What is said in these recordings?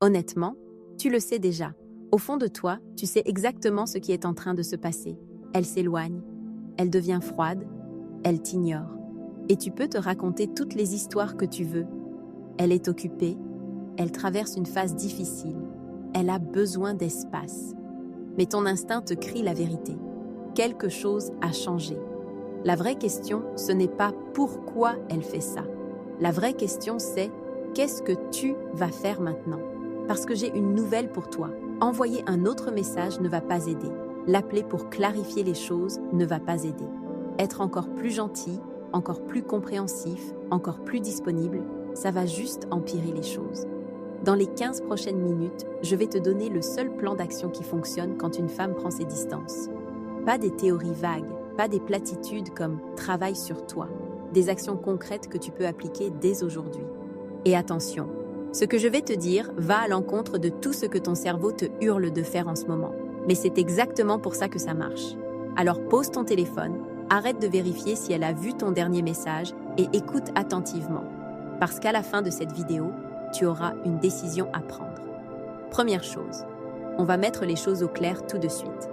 Honnêtement, tu le sais déjà. Au fond de toi, tu sais exactement ce qui est en train de se passer. Elle s'éloigne, elle devient froide, elle t'ignore. Et tu peux te raconter toutes les histoires que tu veux. Elle est occupée, elle traverse une phase difficile, elle a besoin d'espace. Mais ton instinct te crie la vérité. Quelque chose a changé. La vraie question, ce n'est pas pourquoi elle fait ça. La vraie question, c'est qu'est-ce que tu vas faire maintenant? Parce que j'ai une nouvelle pour toi. Envoyer un autre message ne va pas aider. L'appeler pour clarifier les choses ne va pas aider. Être encore plus gentil, encore plus compréhensif, encore plus disponible, ça va juste empirer les choses. Dans les 15 prochaines minutes, je vais te donner le seul plan d'action qui fonctionne quand une femme prend ses distances. Pas des théories vagues, pas des platitudes comme « travaille sur toi », des actions concrètes que tu peux appliquer dès aujourd'hui. Et attention, ce que je vais te dire va à l'encontre de tout ce que ton cerveau te hurle de faire en ce moment. Mais c'est exactement pour ça que ça marche. Alors pose ton téléphone, arrête de vérifier si elle a vu ton dernier message et écoute attentivement. Parce qu'à la fin de cette vidéo, tu auras une décision à prendre. Première chose, on va mettre les choses au clair tout de suite.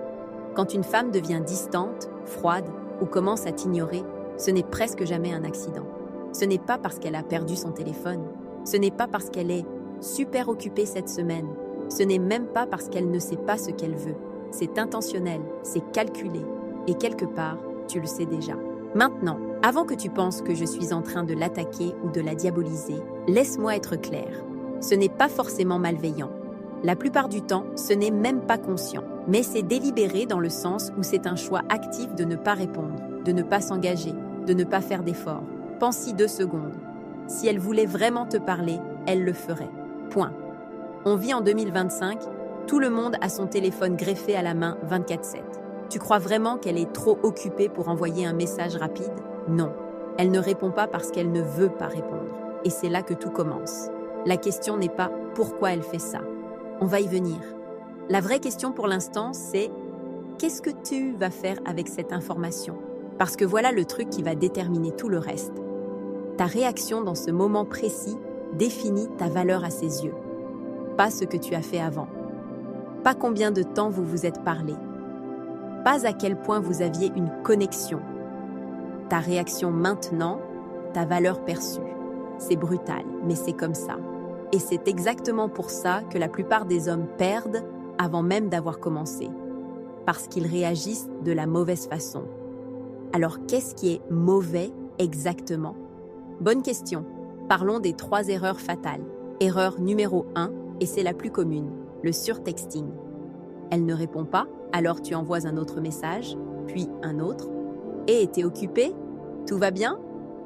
Quand une femme devient distante, froide ou commence à t'ignorer, ce n'est presque jamais un accident. Ce n'est pas parce qu'elle a perdu son téléphone. Ce n'est pas parce qu'elle est super occupée cette semaine. Ce n'est même pas parce qu'elle ne sait pas ce qu'elle veut. C'est intentionnel, c'est calculé. Et quelque part, tu le sais déjà. Maintenant, avant que tu penses que je suis en train de l'attaquer ou de la diaboliser, laisse-moi être clair. Ce n'est pas forcément malveillant. La plupart du temps, ce n'est même pas conscient. Mais c'est délibéré dans le sens où c'est un choix actif de ne pas répondre, de ne pas s'engager, de ne pas faire d'efforts. Pense-y 2 secondes. Si elle voulait vraiment te parler, elle le ferait. Point. On vit en 2025, tout le monde a son téléphone greffé à la main 24/7. Tu crois vraiment qu'elle est trop occupée pour envoyer un message rapide? Non. Elle ne répond pas parce qu'elle ne veut pas répondre. Et c'est là que tout commence. La question n'est pas pourquoi elle fait ça. On va y venir. La vraie question pour l'instant, c'est qu'est-ce que tu vas faire avec cette information? Parce que voilà le truc qui va déterminer tout le reste. Ta réaction dans ce moment précis définit ta valeur à ses yeux. Pas ce que tu as fait avant. Pas combien de temps vous vous êtes parlé. Pas à quel point vous aviez une connexion. Ta réaction maintenant, ta valeur perçue. C'est brutal, mais c'est comme ça. Et c'est exactement pour ça que la plupart des hommes perdent avant même d'avoir commencé. Parce qu'ils réagissent de la mauvaise façon. Alors qu'est-ce qui est mauvais exactement? Bonne question. Parlons des 3 erreurs fatales. Erreur numéro 1, et c'est la plus commune, le surtexting. Elle ne répond pas, alors tu envoies un autre message, puis un autre. Et t'es occupé? Tout va bien?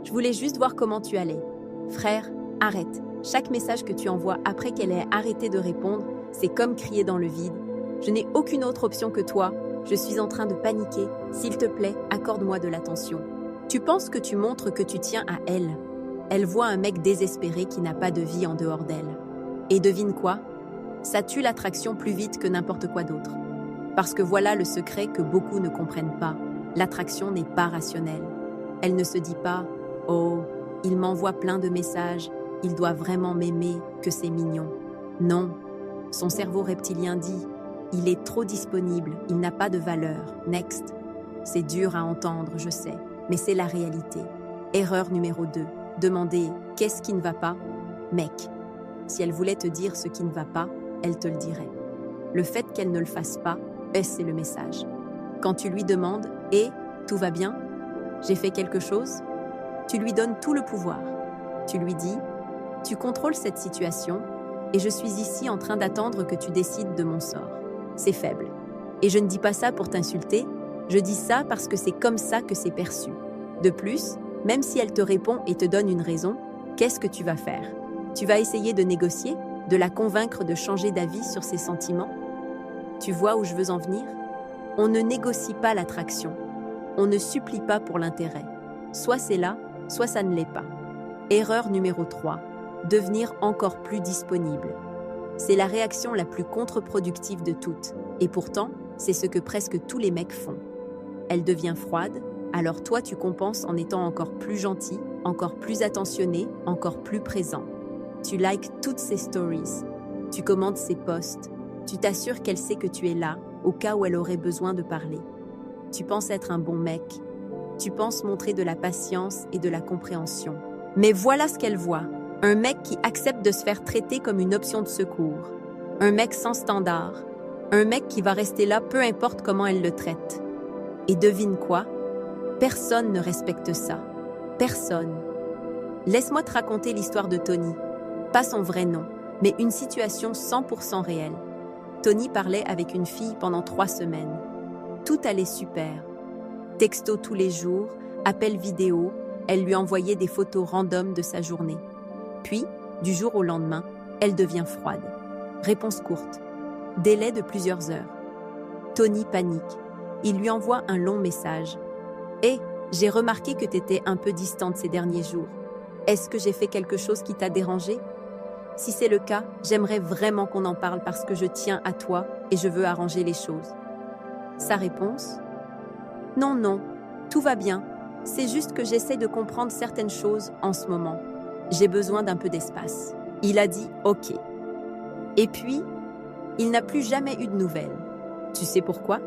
Je voulais juste voir comment tu allais. Frère, arrête. Chaque message que tu envoies après qu'elle ait arrêté de répondre, c'est comme crier dans le vide. Je n'ai aucune autre option que toi. Je suis en train de paniquer. S'il te plaît, accorde-moi de l'attention. Tu penses que tu montres que tu tiens à elle. Elle voit un mec désespéré qui n'a pas de vie en dehors d'elle. Et devine quoi? Ça tue l'attraction plus vite que n'importe quoi d'autre. Parce que voilà le secret que beaucoup ne comprennent pas. L'attraction n'est pas rationnelle. Elle ne se dit pas « Oh, il m'envoie plein de messages, il doit vraiment m'aimer, que c'est mignon. » Non, son cerveau reptilien dit « Il est trop disponible, il n'a pas de valeur, next. » C'est dur à entendre, je sais, mais c'est la réalité. Erreur numéro 2, demander « Qu'est-ce qui ne va pas ?» Mec, si elle voulait te dire ce qui ne va pas, elle te le dirait. Le fait qu'elle ne le fasse pas, c'est le message. Quand tu lui demandes « Et, tout va bien? J'ai fait quelque chose ?» Tu lui donnes tout le pouvoir. Tu lui dis « Tu contrôles cette situation et je suis ici en train d'attendre que tu décides de mon sort. » C'est faible. Et je ne dis pas ça pour t'insulter, je dis ça parce que c'est comme ça que c'est perçu. De plus, même si elle te répond et te donne une raison, qu'est-ce que tu vas faire? Tu vas essayer de négocier, de la convaincre de changer d'avis sur ses sentiments? Tu vois où je veux en venir? On ne négocie pas l'attraction. On ne supplie pas pour l'intérêt. Soit c'est là, soit ça ne l'est pas. Erreur numéro 3. Devenir encore plus disponible. C'est la réaction la plus contre-productive de toutes. Et pourtant, c'est ce que presque tous les mecs font. Elle devient froide, alors toi tu compenses en étant encore plus gentil, encore plus attentionné, encore plus présent. Tu likes toutes ses stories. Tu commandes ses posts. Tu t'assures qu'elle sait que tu es là, au cas où elle aurait besoin de parler. Tu penses être un bon mec. Tu penses montrer de la patience et de la compréhension. Mais voilà ce qu'elle voit. Un mec qui accepte de se faire traiter comme une option de secours. Un mec sans standard. Un mec qui va rester là peu importe comment elle le traite. Et devine quoi? Personne ne respecte ça. Personne. Laisse-moi te raconter l'histoire de Tony. Pas son vrai nom, mais une situation 100% réelle. Tony parlait avec une fille pendant 3 semaines. Tout allait super. Texto tous les jours, appel vidéo, elle lui envoyait des photos random de sa journée. Puis, du jour au lendemain, elle devient froide. Réponse courte. Délai de plusieurs heures. Tony panique. Il lui envoie un long message. « Hé, j'ai remarqué que t'étais un peu distante ces derniers jours. Est-ce que j'ai fait quelque chose qui t'a dérangé? Si c'est le cas, j'aimerais vraiment qu'on en parle parce que je tiens à toi et je veux arranger les choses. » Sa réponse? « Non, non, tout va bien. C'est juste que j'essaie de comprendre certaines choses en ce moment. J'ai besoin d'un peu d'espace. » Il a dit « OK. » Et puis, il n'a plus jamais eu de nouvelles. Tu sais pourquoi?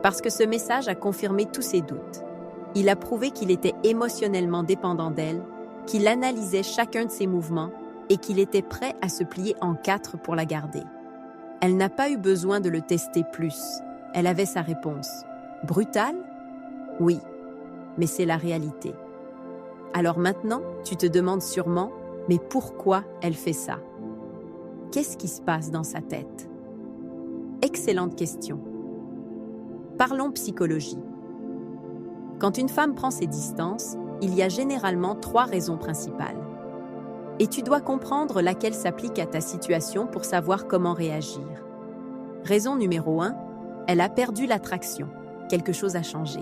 Parce que ce message a confirmé tous ses doutes. Il a prouvé qu'il était émotionnellement dépendant d'elle, qu'il analysait chacun de ses mouvements et qu'il était prêt à se plier en 4 pour la garder. Elle n'a pas eu besoin de le tester plus. Elle avait sa réponse. Brutale? Oui, mais c'est la réalité. Alors maintenant, tu te demandes sûrement, mais pourquoi elle fait ça? Qu'est-ce qui se passe dans sa tête? Excellente question. Parlons psychologie. Quand une femme prend ses distances, il y a généralement 3 raisons principales. Et tu dois comprendre laquelle s'applique à ta situation pour savoir comment réagir. Raison numéro 1, elle a perdu l'attraction. Quelque chose a changé.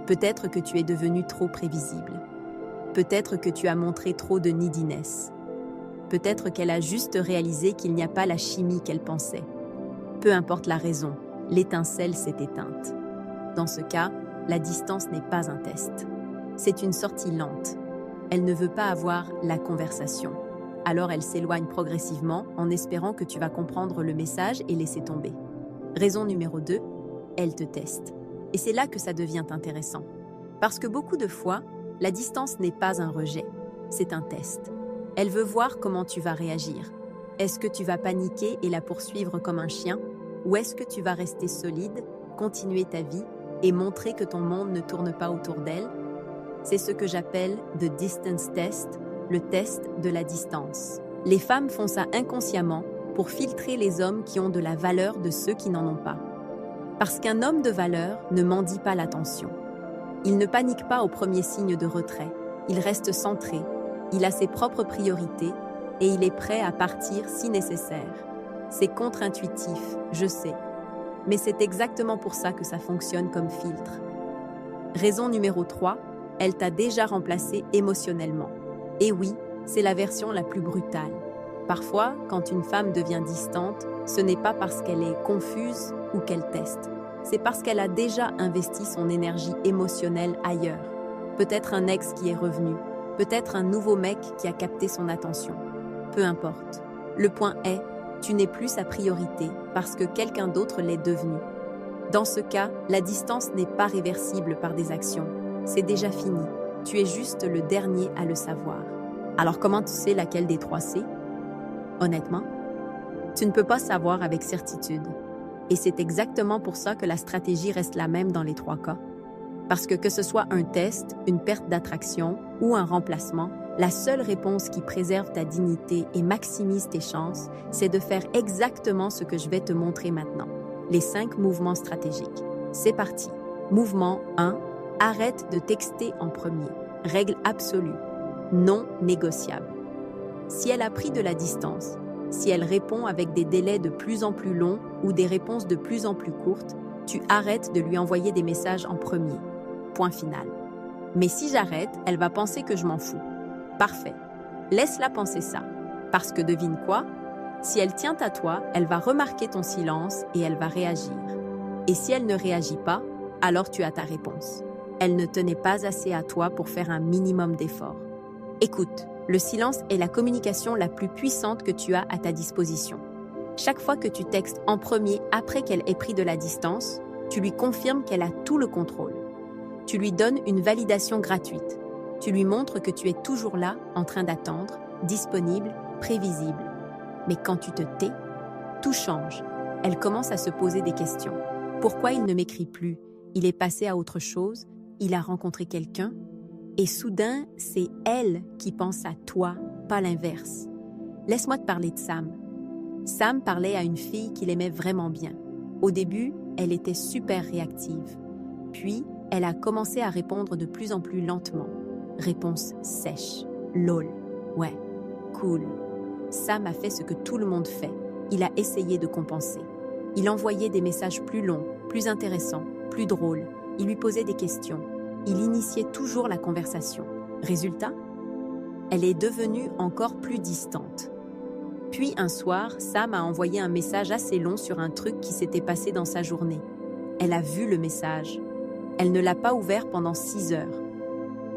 Peut-être que tu es devenu trop prévisible. Peut-être que tu as montré trop de neediness. Peut-être qu'elle a juste réalisé qu'il n'y a pas la chimie qu'elle pensait. Peu importe la raison, l'étincelle s'est éteinte. Dans ce cas, la distance n'est pas un test. C'est une sortie lente. Elle ne veut pas avoir la conversation. Alors elle s'éloigne progressivement en espérant que tu vas comprendre le message et laisser tomber. Raison numéro 2, elle te teste. Et c'est là que ça devient intéressant. Parce que beaucoup de fois, la distance n'est pas un rejet, c'est un test. Elle veut voir comment tu vas réagir. Est-ce que tu vas paniquer et la poursuivre comme un chien? Ou est-ce que tu vas rester solide, continuer ta vie et montrer que ton monde ne tourne pas autour d'elle? C'est ce que j'appelle « the distance test », le test de la distance. Les femmes font ça inconsciemment pour filtrer les hommes qui ont de la valeur de ceux qui n'en ont pas. Parce qu'un homme de valeur ne mendie pas l'attention. Il ne panique pas au premier signe de retrait. Il reste centré, il a ses propres priorités et il est prêt à partir si nécessaire. C'est contre-intuitif, je sais. Mais c'est exactement pour ça que ça fonctionne comme filtre. Raison numéro 3, elle t'a déjà remplacé émotionnellement. Et oui, c'est la version la plus brutale. Parfois, quand une femme devient distante, ce n'est pas parce qu'elle est confuse ou qu'elle teste. C'est parce qu'elle a déjà investi son énergie émotionnelle ailleurs. Peut-être un ex qui est revenu, peut-être un nouveau mec qui a capté son attention. Peu importe. Le point est, tu n'es plus sa priorité parce que quelqu'un d'autre l'est devenu. Dans ce cas, la distance n'est pas réversible par des actions. C'est déjà fini. Tu es juste le dernier à le savoir. Alors comment tu sais laquelle des 3 c'est? Honnêtement, tu ne peux pas savoir avec certitude. Et c'est exactement pour ça que la stratégie reste la même dans les 3 cas. Parce que ce soit un test, une perte d'attraction ou un remplacement, la seule réponse qui préserve ta dignité et maximise tes chances, c'est de faire exactement ce que je vais te montrer maintenant. Les 5 mouvements stratégiques. C'est parti. Mouvement 1. Arrête de texter en premier. Règle absolue. Non négociable. Si elle a pris de la distance, si elle répond avec des délais de plus en plus longs ou des réponses de plus en plus courtes, tu arrêtes de lui envoyer des messages en premier. Point final. Mais si j'arrête, elle va penser que je m'en fous. Parfait. Laisse-la penser ça. Parce que devine quoi? Si elle tient à toi, elle va remarquer ton silence et elle va réagir. Et si elle ne réagit pas, alors tu as ta réponse. Elle ne tenait pas assez à toi pour faire un minimum d'effort. Écoute, le silence est la communication la plus puissante que tu as à ta disposition. Chaque fois que tu textes en premier après qu'elle ait pris de la distance, tu lui confirmes qu'elle a tout le contrôle. Tu lui donnes une validation gratuite. Tu lui montres que tu es toujours là, en train d'attendre, disponible, prévisible. Mais quand tu te tais, tout change. Elle commence à se poser des questions. Pourquoi il ne m'écrit plus? Il est passé à autre chose? Il a rencontré quelqu'un? Et soudain, c'est elle qui pense à toi, pas l'inverse. Laisse-moi te parler de Sam. Sam parlait à une fille qu'il aimait vraiment bien. Au début, elle était super réactive. Puis, elle a commencé à répondre de plus en plus lentement. Réponse sèche. Lol. Ouais. Cool. Sam a fait ce que tout le monde fait. Il a essayé de compenser. Il envoyait des messages plus longs, plus intéressants, plus drôles. Il lui posait des questions. Il initiait toujours la conversation. Résultat? Elle est devenue encore plus distante. Puis un soir, Sam a envoyé un message assez long sur un truc qui s'était passé dans sa journée. Elle a vu le message. Elle ne l'a pas ouvert pendant 6 heures.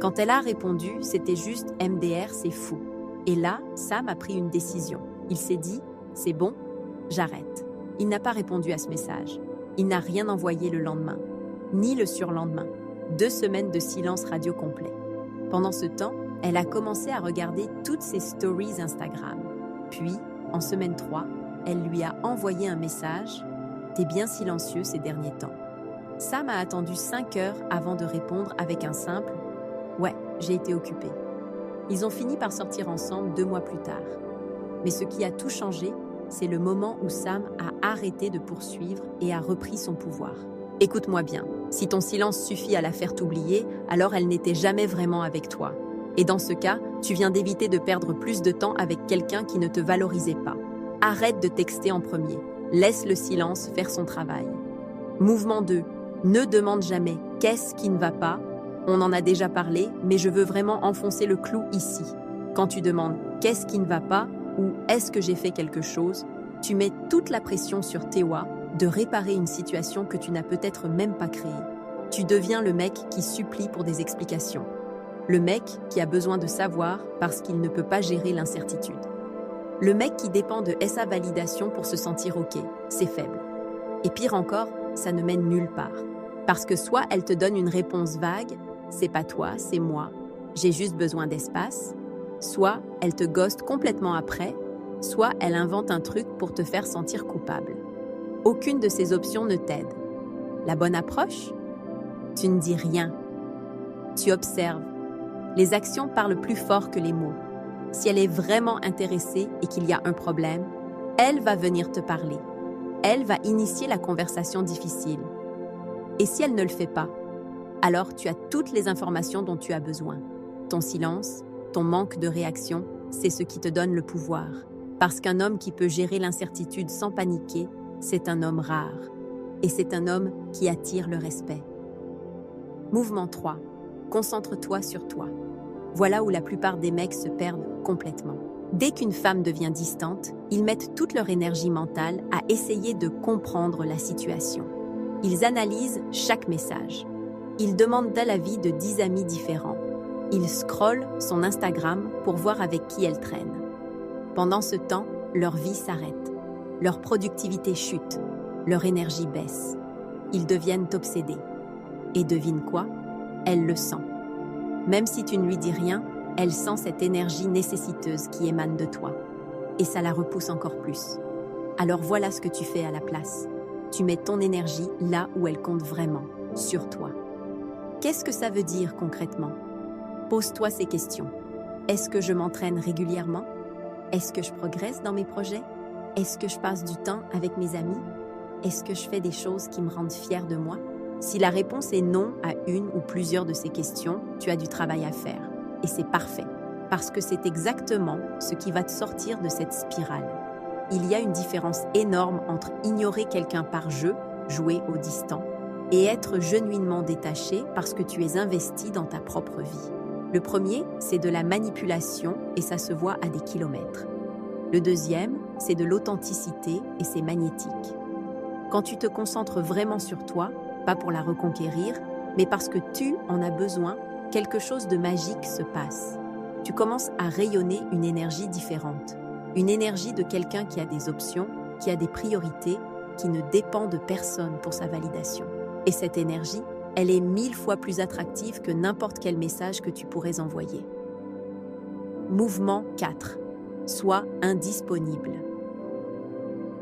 Quand elle a répondu, c'était juste MDR, c'est fou. Et là, Sam a pris une décision. Il s'est dit, c'est bon, j'arrête. Il n'a pas répondu à ce message. Il n'a rien envoyé le lendemain, ni le surlendemain. 2 semaines de silence radio complet. Pendant ce temps, elle a commencé à regarder toutes ses stories Instagram. Puis, en semaine 3, elle lui a envoyé un message « T'es bien silencieux ces derniers temps ». Sam a attendu 5 heures avant de répondre avec un simple « Ouais, j'ai été occupée ». Ils ont fini par sortir ensemble 2 mois plus tard. Mais ce qui a tout changé, c'est le moment où Sam a arrêté de poursuivre et a repris son pouvoir. Écoute-moi bien, si ton silence suffit à la faire t'oublier, alors elle n'était jamais vraiment avec toi. Et dans ce cas, tu viens d'éviter de perdre plus de temps avec quelqu'un qui ne te valorisait pas. Arrête de texter en premier. Laisse le silence faire son travail. Mouvement 2. Ne demande jamais « qu'est-ce qui ne va pas ?» On en a déjà parlé, mais je veux vraiment enfoncer le clou ici. Quand tu demandes « qu'est-ce qui ne va pas ?» ou « est-ce que j'ai fait quelque chose ?» tu mets toute la pression sur Tewa de réparer une situation que tu n'as peut-être même pas créée. Tu deviens le mec qui supplie pour des explications. Le mec qui a besoin de savoir parce qu'il ne peut pas gérer l'incertitude. Le mec qui dépend de sa validation pour se sentir OK, c'est faible. Et pire encore, ça ne mène nulle part. Parce que soit elle te donne une réponse vague, c'est pas toi, c'est moi, j'ai juste besoin d'espace, soit elle te ghoste complètement après, soit elle invente un truc pour te faire sentir coupable. Aucune de ces options ne t'aide. La bonne approche? Tu ne dis rien. Tu observes. Les actions parlent plus fort que les mots. Si elle est vraiment intéressée et qu'il y a un problème, elle va venir te parler. Elle va initier la conversation difficile. Et si elle ne le fait pas, alors tu as toutes les informations dont tu as besoin. Ton silence, ton manque de réaction, c'est ce qui te donne le pouvoir. Parce qu'un homme qui peut gérer l'incertitude sans paniquer, c'est un homme rare. Et c'est un homme qui attire le respect. Mouvement 3. Concentre-toi sur toi. Voilà où la plupart des mecs se perdent complètement. Dès qu'une femme devient distante, ils mettent toute leur énergie mentale à essayer de comprendre la situation. Ils analysent chaque message. Ils demandent l'avis de 10 amis différents. Ils scrollent son Instagram pour voir avec qui elle traîne. Pendant ce temps, leur vie s'arrête. Leur productivité chute. Leur énergie baisse. Ils deviennent obsédés. Et devine quoi? Elle le sent. Même si tu ne lui dis rien, elle sent cette énergie nécessiteuse qui émane de toi. Et ça la repousse encore plus. Alors voilà ce que tu fais à la place. Tu mets ton énergie là où elle compte vraiment, sur toi. Qu'est-ce que ça veut dire concrètement? Pose-toi ces questions. Est-ce que je m'entraîne régulièrement? Est-ce que je progresse dans mes projets? Est-ce que je passe du temps avec mes amis? Est-ce que je fais des choses qui me rendent fière de moi? Si la réponse est non à une ou plusieurs de ces questions, tu as du travail à faire. Et c'est parfait, parce que c'est exactement ce qui va te sortir de cette spirale. Il y a une différence énorme entre ignorer quelqu'un par jeu, jouer au distant, et être genuinement détaché parce que tu es investi dans ta propre vie. Le premier, c'est de la manipulation et ça se voit à des kilomètres. Le deuxième, c'est de l'authenticité et c'est magnétique. Quand tu te concentres vraiment sur toi, pas pour la reconquérir, mais parce que tu en as besoin, quelque chose de magique se passe. Tu commences à rayonner une énergie différente. Une énergie de quelqu'un qui a des options, qui a des priorités, qui ne dépend de personne pour sa validation. Et cette énergie, elle est 1000 fois plus attractive que n'importe quel message que tu pourrais envoyer. Mouvement 4. Sois indisponible.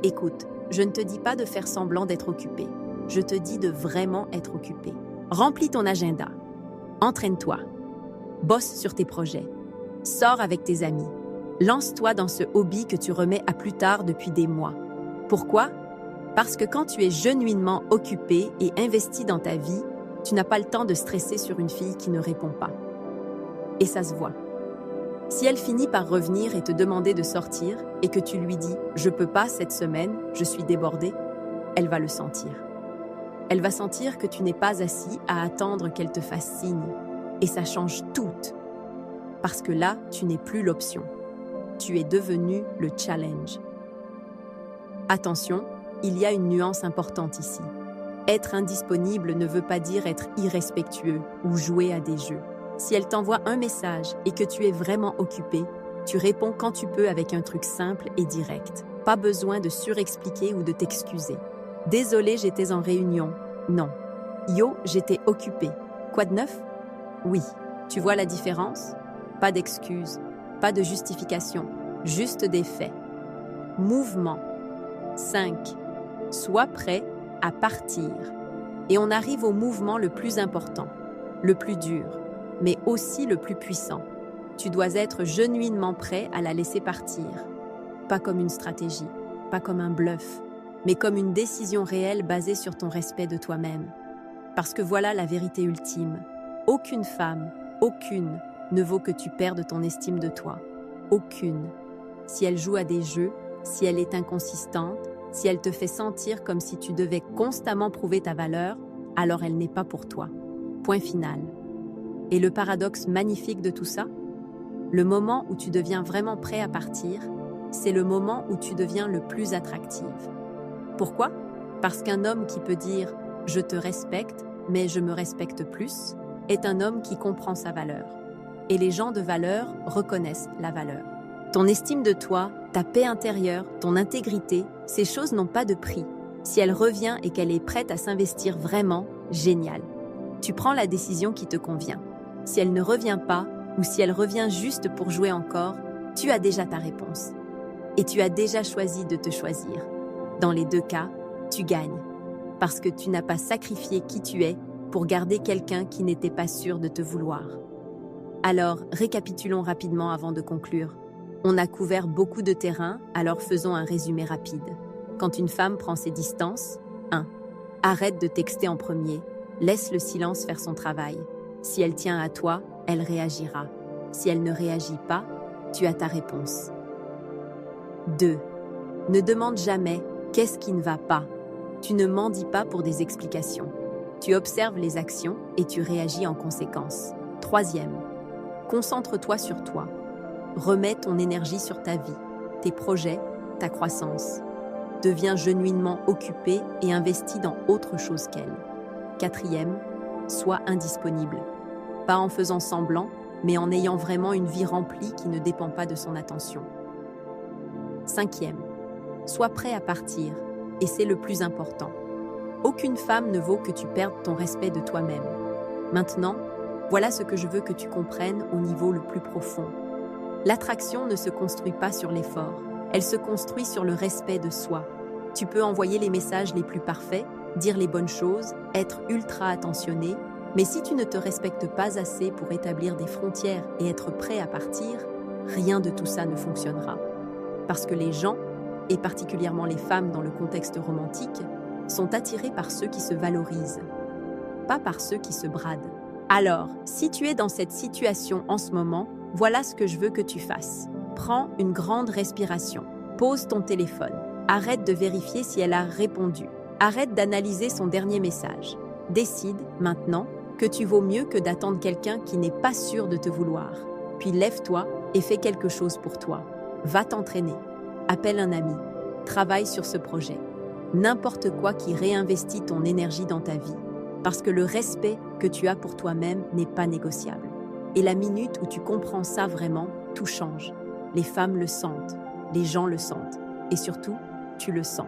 Écoute, je ne te dis pas de faire semblant d'être occupé. Je te dis de vraiment être occupé. Remplis ton agenda. Entraîne-toi. Bosse sur tes projets. Sors avec tes amis. Lance-toi dans ce hobby que tu remets à plus tard depuis des mois. Pourquoi? Parce que quand tu es genuinement occupé et investi dans ta vie, tu n'as pas le temps de stresser sur une fille qui ne répond pas. Et ça se voit. Si elle finit par revenir et te demander de sortir et que tu lui dis « Je peux pas cette semaine, je suis débordée », elle va le sentir. Elle va sentir que tu n'es pas assis à attendre qu'elle te fasse signe. Et ça change tout. Parce que là, tu n'es plus l'option. Tu es devenu le challenge. Attention, il y a une nuance importante ici. Être indisponible ne veut pas dire être irrespectueux ou jouer à des jeux. Si elle t'envoie un message et que tu es vraiment occupé, tu réponds quand tu peux avec un truc simple et direct. Pas besoin de surexpliquer ou de t'excuser. Désolé, j'étais en réunion. Non. Yo, j'étais occupé. Quoi de neuf? Oui. Tu vois la différence? Pas d'excuses, pas de justification, juste des faits. Mouvement. 5. Sois prêt à partir. Et on arrive au mouvement le plus important, le plus dur, mais aussi le plus puissant. Tu dois être genuinement prêt à la laisser partir. Pas comme une stratégie, pas comme un bluff, mais comme une décision réelle basée sur ton respect de toi-même. Parce que voilà la vérité ultime. Aucune femme, aucune, ne vaut que tu perdes ton estime de toi. Aucune. Si elle joue à des jeux, si elle est inconsistante, si elle te fait sentir comme si tu devais constamment prouver ta valeur, alors elle n'est pas pour toi. Point final. Et le paradoxe magnifique de tout ça? Le moment où tu deviens vraiment prêt à partir, c'est le moment où tu deviens le plus attractive. Pourquoi? Parce qu'un homme qui peut dire « je te respecte, mais je me respecte plus » est un homme qui comprend sa valeur. Et les gens de valeur reconnaissent la valeur. Ton estime de toi, ta paix intérieure, ton intégrité, ces choses n'ont pas de prix. Si elle revient et qu'elle est prête à s'investir vraiment, génial. Tu prends la décision qui te convient. Si elle ne revient pas, ou si elle revient juste pour jouer encore, tu as déjà ta réponse. Et tu as déjà choisi de te choisir. Dans les deux cas, tu gagnes. Parce que tu n'as pas sacrifié qui tu es pour garder quelqu'un qui n'était pas sûr de te vouloir. Alors, récapitulons rapidement avant de conclure. On a couvert beaucoup de terrain, alors faisons un résumé rapide. Quand une femme prend ses distances, 1. Arrête de texter en premier. Laisse le silence faire son travail. Si elle tient à toi, elle réagira. Si elle ne réagit pas, tu as ta réponse. 2. Ne demande jamais « qu'est-ce qui ne va pas ?» Tu ne mendis pas pour des explications. Tu observes les actions et tu réagis en conséquence. 3. Concentre-toi sur toi. Remets ton énergie sur ta vie, tes projets, ta croissance. Deviens genuinement occupé et investi dans autre chose qu'elle. 4. Sois indisponible. Pas en faisant semblant, mais en ayant vraiment une vie remplie qui ne dépend pas de son attention. 5. Sois prêt à partir, et c'est le plus important. Aucune femme ne vaut que tu perdes ton respect de toi-même. Maintenant, voilà ce que je veux que tu comprennes au niveau le plus profond. L'attraction ne se construit pas sur l'effort, elle se construit sur le respect de soi. Tu peux envoyer les messages les plus parfaits, dire les bonnes choses, être ultra attentionné, mais si tu ne te respectes pas assez pour établir des frontières et être prêt à partir, rien de tout ça ne fonctionnera. Parce que les gens, et particulièrement les femmes dans le contexte romantique, sont attirés par ceux qui se valorisent, pas par ceux qui se bradent. Alors, si tu es dans cette situation en ce moment, voilà ce que je veux que tu fasses. Prends une grande respiration. Pose ton téléphone. Arrête de vérifier si elle a répondu. Arrête d'analyser son dernier message. Décide, maintenant, que tu vaux mieux que d'attendre quelqu'un qui n'est pas sûr de te vouloir. Puis lève-toi et fais quelque chose pour toi. Va t'entraîner. Appelle un ami. Travaille sur ce projet. N'importe quoi qui réinvestit ton énergie dans ta vie. Parce que le respect que tu as pour toi-même n'est pas négociable. Et la minute où tu comprends ça vraiment, tout change. Les femmes le sentent, les gens le sentent. Et surtout, tu le sens.